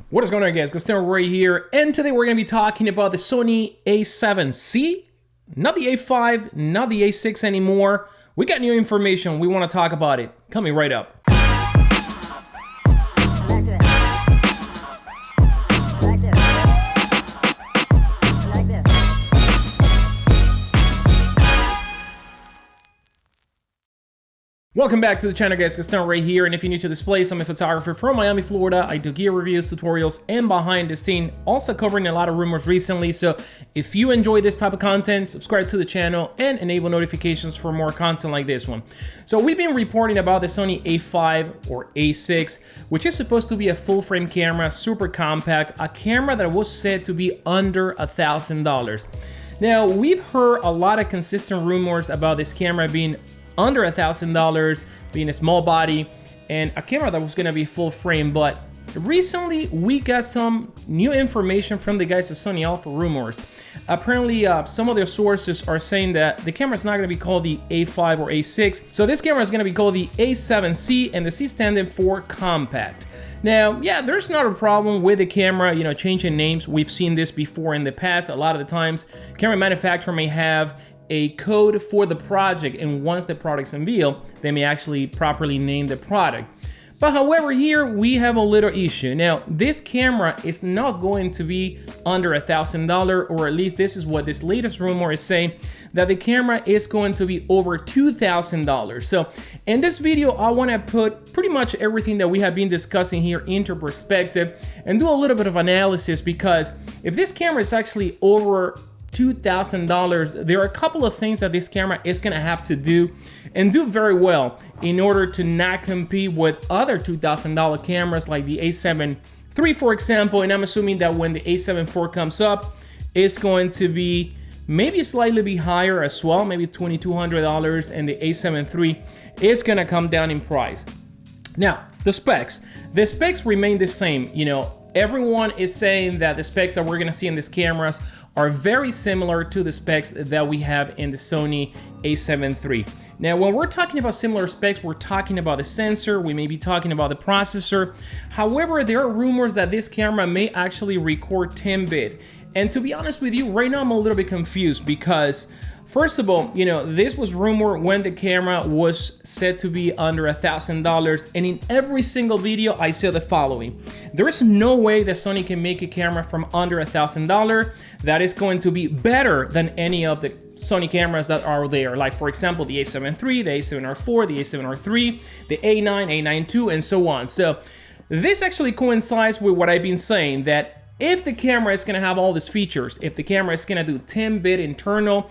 What is going on, guys? Gustavo right here, and today we're going to be talking about the Sony A7C, not the A5, not the A6 anymore. We got new information. We want to talk about it. Coming right up. Welcome back to the channel, guys. Gustavo right here, and if you're new to this place, I'm a photographer from Miami, Florida. I do gear reviews, tutorials, and behind the scene, also covering a lot of rumors recently. So if you enjoy this type of content, subscribe to the channel and enable notifications for more content like this one. So we've been reporting about the Sony A5 or A6, which is supposed to be a full frame camera, super compact, a camera that was said to be under $1,000. Now, we've heard a lot of consistent rumors about this camera being under $1,000, being a small body, and a camera that was gonna be full frame. But recently, we got some new information from the guys at Sony Alpha Rumors. Apparently, some of their sources are saying that the camera is not gonna be called the A5 or A6. So this camera is gonna be called the A7C, and the C standing for compact. Now, yeah, there's not a problem with the camera, changing names. We've seen this before in the past. A lot of the times, camera manufacturer may have a code for the project, and once the product's unveiled, they may actually properly name the product. But however, here we have a little issue. Now, this camera is not going to be under $1,000, or at least this is what this latest rumor is saying, that the camera is going to be over $2,000. So in this video, I want to put pretty much everything that we have been discussing here into perspective and do a little bit of analysis, because if this camera is actually over $2,000, there are a couple of things that this camera is gonna have to do and do very well in order to not compete with other $2,000 cameras like the A7 III, for example. And I'm assuming that when the A7 IV comes up, it's going to be maybe slightly be higher as well, maybe $2,200, and the A7 III is gonna come down in price. Now, the specs remain the same. Everyone is saying that the specs that we're gonna see in these cameras are very similar to the specs that we have in the Sony A7 III. Now, when we're talking about similar specs, we're talking about the sensor, we may be talking about the processor. However, there are rumors that this camera may actually record 10-bit. And to be honest with you, right now I'm a little bit confused because, first of all, this was rumored when the camera was said to be under $1,000, and in every single video I said the following: there is no way that Sony can make a camera from under $1,000 that is going to be better than any of the Sony cameras that are there. Like, for example, the A7 III, the A7R4, the A7R3, the A9, A9 II, and so on. So this actually coincides with what I've been saying, that if the camera is gonna have all these features, if the camera is gonna do 10-bit internal,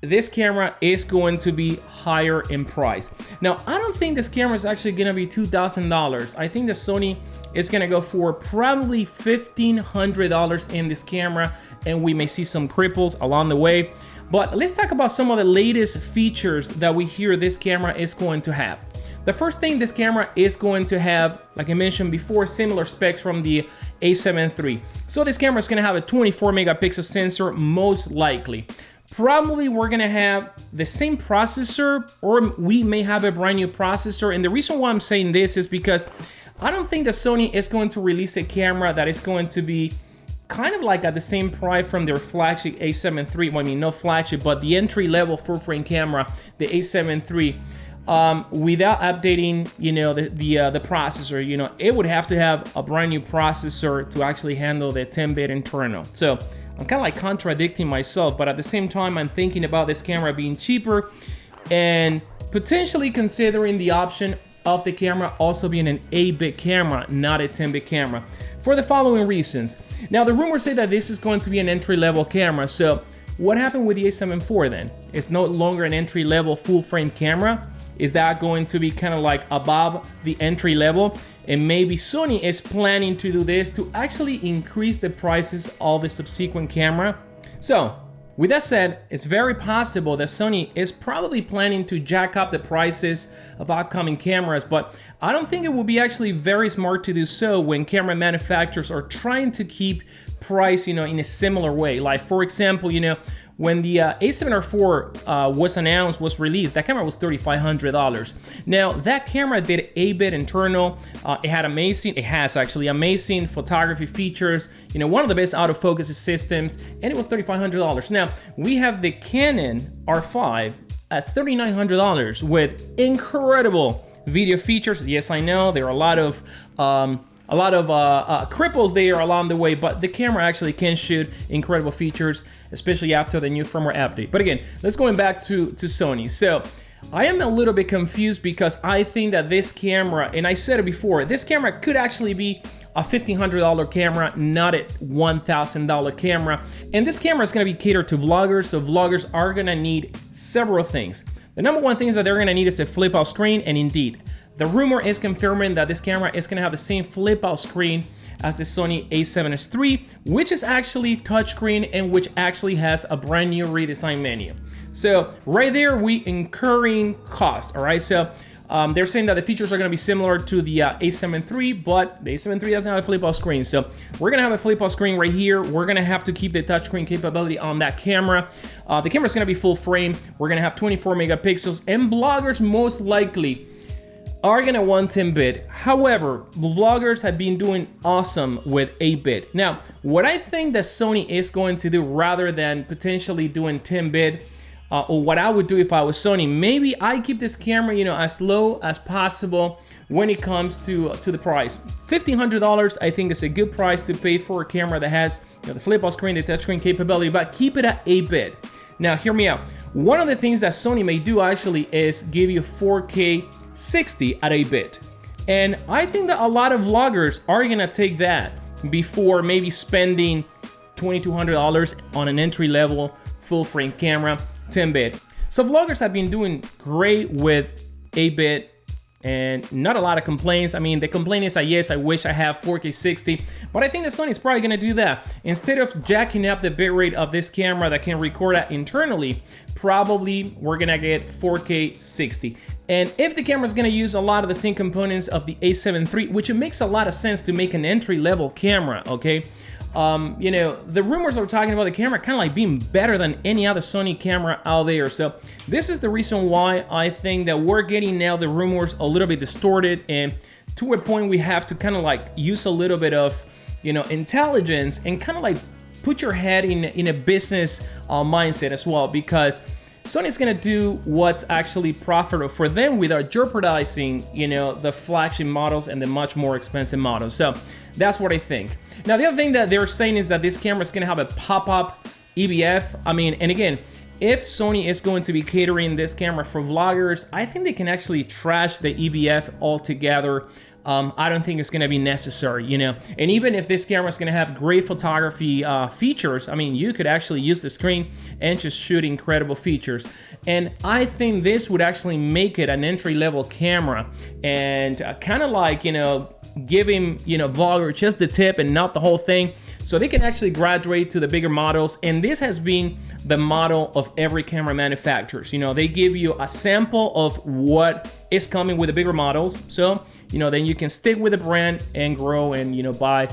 this camera is going to be higher in price. Now, I don't think this camera is actually gonna be $2,000. I think that Sony is gonna go for probably $1,500 in this camera, and we may see some cripples along the way. But let's talk about some of the latest features that we hear this camera is going to have. The first thing, this camera is going to have, like I mentioned before, similar specs from the A7 III. So this camera is gonna have a 24 megapixel sensor, most likely. Probably we're gonna have the same processor, or we may have a brand new processor. And the reason why I'm saying this is because I don't think that Sony is going to release a camera that is going to be kind of like at the same price from their flagship A7 III. Well, I mean, no flagship, but the entry-level full-frame camera, the A7 III, without updating, the processor. It would have to have a brand new processor to actually handle the 10-bit internal. So I'm kind of like contradicting myself, but at the same time, I'm thinking about this camera being cheaper and potentially considering the option of the camera also being an 8-bit camera, not a 10-bit camera, for the following reasons. Now, the rumors say that this is going to be an entry-level camera. So what happened with the A7 IV then? It's no longer an entry-level full-frame camera. Is that going to be kind of like above the entry level? And maybe Sony is planning to do this to actually increase the prices of the subsequent camera. So with that said, it's very possible that Sony is probably planning to jack up the prices of upcoming cameras, but I don't think it will be actually very smart to do so when camera manufacturers are trying to keep price, in a similar way. Like, for example, when the A7R4 was announced, was released, that camera was $3,500. Now that camera did 8-bit internal. It has actually amazing photography features, you know, one of the best autofocus systems, and it was $3,500. Now we have the Canon R5 at $3,900 with incredible video features. Yes, I know there are a lot of cripples there along the way, but the camera actually can shoot incredible features, especially after the new firmware update. But again, let's going back to Sony. So I am a little bit confused because I think that this camera, and I said it before, this camera could actually be a $1,500 camera, not a $1,000 camera. And this camera is gonna be catered to vloggers, so vloggers are gonna need several things. The number one thing is that they're gonna need is a flip out screen, and indeed, the rumor is confirming that this camera is gonna have the same flip out screen as the Sony A7S III, which is actually touchscreen and which actually has a brand new redesigned menu. So right there, we incurring cost, all right? So they're saying that the features are gonna be similar to the A7 III, but the A7 III doesn't have a flip out screen. So we're gonna have a flip out screen right here. We're gonna have to keep the touchscreen capability on that camera. The camera's gonna be full frame. We're gonna have 24 megapixels, and bloggers most likely are gonna want 10-bit. However, vloggers have been doing awesome with 8-bit. Now, what I think that Sony is going to do rather than potentially doing 10-bit, or what I would do if I was Sony, maybe I keep this camera, you know, as low as possible when it comes to the price. $1,500, I think is a good price to pay for a camera that has, you know, the flip out screen, the touchscreen capability, but keep it at 8-bit. Now, hear me out. One of the things that Sony may do actually is give you 4K 60 at 8-bit. And I think that a lot of vloggers are gonna take that before maybe spending $2,200 on an entry-level full-frame camera, 10-bit. So vloggers have been doing great with 8-bit and not a lot of complaints. I mean, the complaint is that yes, I wish I have 4K 60, but I think that Sony's probably gonna do that. Instead of jacking up the bitrate of this camera that can record that internally, probably we're gonna get 4K 60. And if the camera's gonna use a lot of the same components of the A7 III, which it makes a lot of sense to make an entry-level camera, okay? You know, the rumors are talking about the camera kind of like being better than any other Sony camera out there. So this is the reason why I think that we're getting now the rumors a little bit distorted, and to a point we have to kind of like use a little bit of, you know, intelligence and kind of like put your head in a business mindset as well, because Sony's gonna do what's actually profitable for them without jeopardizing, you know, the flagship models and the much more expensive models. So that's what I think. Now, the other thing that they're saying is that this camera is gonna have a pop-up EVF. I mean, and again, if Sony is going to be catering this camera for vloggers, I think they can actually trash the EVF altogether. I don't think it's gonna be necessary, you know. And even if this camera is gonna have great photography features, I mean, you could actually use the screen and just shoot incredible features. And I think this would actually make it an entry-level camera and kind of like, you know, giving, you know, vlogger just the tip and not the whole thing, so they can actually graduate to the bigger models. And this has been the model of every camera manufacturers. You know, they give you a sample of what is coming with the bigger models, so you know, then you can stick with the brand and grow and, you know, buy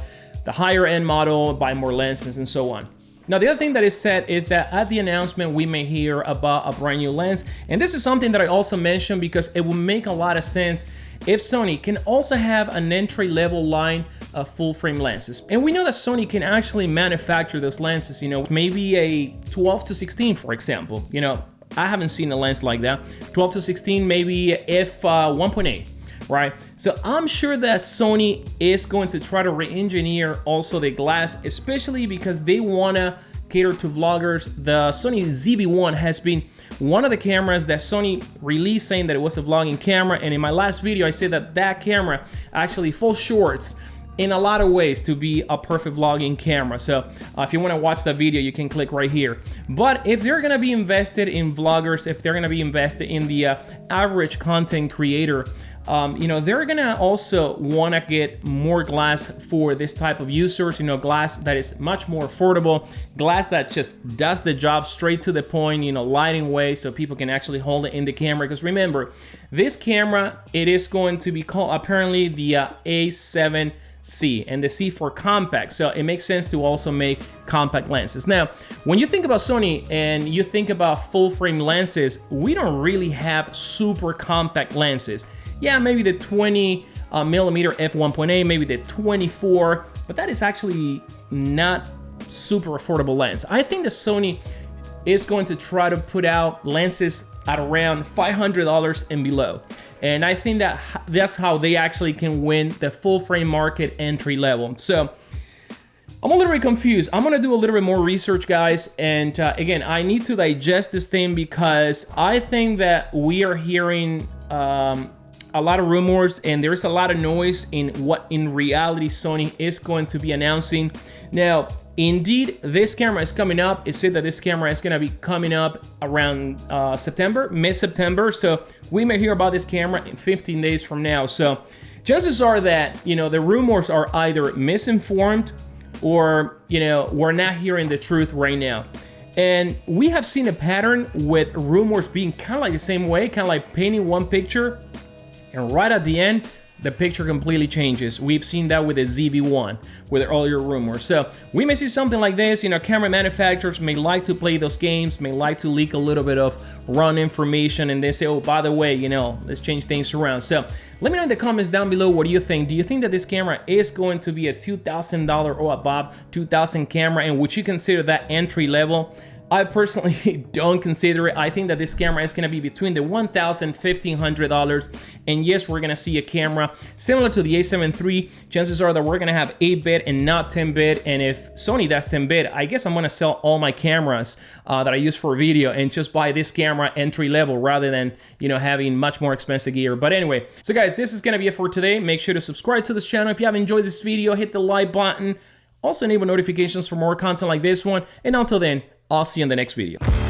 the higher end model, buy more lenses and so on. Now, the other thing that is said is that at the announcement, we may hear about a brand new lens. And this is something that I also mentioned because it will make a lot of sense if Sony can also have an entry-level line of full-frame lenses. And we know that Sony can actually manufacture those lenses, you know, maybe a 12 to 16, for example. You know, I haven't seen a lens like that. 12 to 16, maybe if 1.8. Right? So I'm sure that Sony is going to try to re-engineer also the glass, especially because they want to cater to vloggers. The Sony ZV-1 has been one of the cameras that Sony released saying that it was a vlogging camera, and in my last video I said that that camera actually falls short in a lot of ways to be a perfect vlogging camera. So if you want to watch that video, you can click right here. But if they're going to be invested in vloggers, if they're going to be invested in the average content creator, you know, they're gonna also want to get more glass for this type of users, you know, glass that is much more affordable, glass that just does the job straight to the point, you know, lighting way, so people can actually hold it in the camera. Because remember, this camera, it is going to be called apparently the A7C. A7C, and the C for compact. So it makes sense to also make compact lenses. Now, when you think about Sony and you think about full frame lenses, we don't really have super compact lenses. Yeah, maybe the 20 millimeter f1.8, maybe the 24, but that is actually not super affordable lens. I think that Sony is going to try to put out lenses at around $500 and below. And I think that that's how they actually can win the full frame market entry level. So I'm a little bit confused. I'm gonna do a little bit more research, guys. And again, I need to digest this thing because I think that we are hearing a lot of rumors and there's a lot of noise in what in reality Sony is going to be announcing. Now, indeed, this camera is coming up. It said that this camera is gonna be coming up around September, mid-September. So we may hear about this camera in 15 days from now. So chances are that, you know, the rumors are either misinformed or, you know, we're not hearing the truth right now. And we have seen a pattern with rumors being kind of like the same way, kind of like painting one picture and right at the end, the picture completely changes. We've seen that with the ZV-1, with all your rumors. So we may see something like this. You know, camera manufacturers may like to play those games, may like to leak a little bit of run information, and they say, oh, by the way, you know, let's change things around. So let me know in the comments down below, what do you think? Do you think that this camera is going to be a $2,000 or above, $2,000 camera, and would you consider that entry level? I personally don't consider it. I think that this camera is gonna be between the $1,000, $1,500. And yes, we're gonna see a camera similar to the A7 III. Chances are that we're gonna have 8-bit and not 10-bit. And if Sony does 10-bit, I guess I'm gonna sell all my cameras that I use for video and just buy this camera entry level rather than, you know, having much more expensive gear. But anyway, so guys, this is gonna be it for today. Make sure to subscribe to this channel. If you have enjoyed this video, hit the like button. Also enable notifications for more content like this one. And until then, I'll see you in the next video.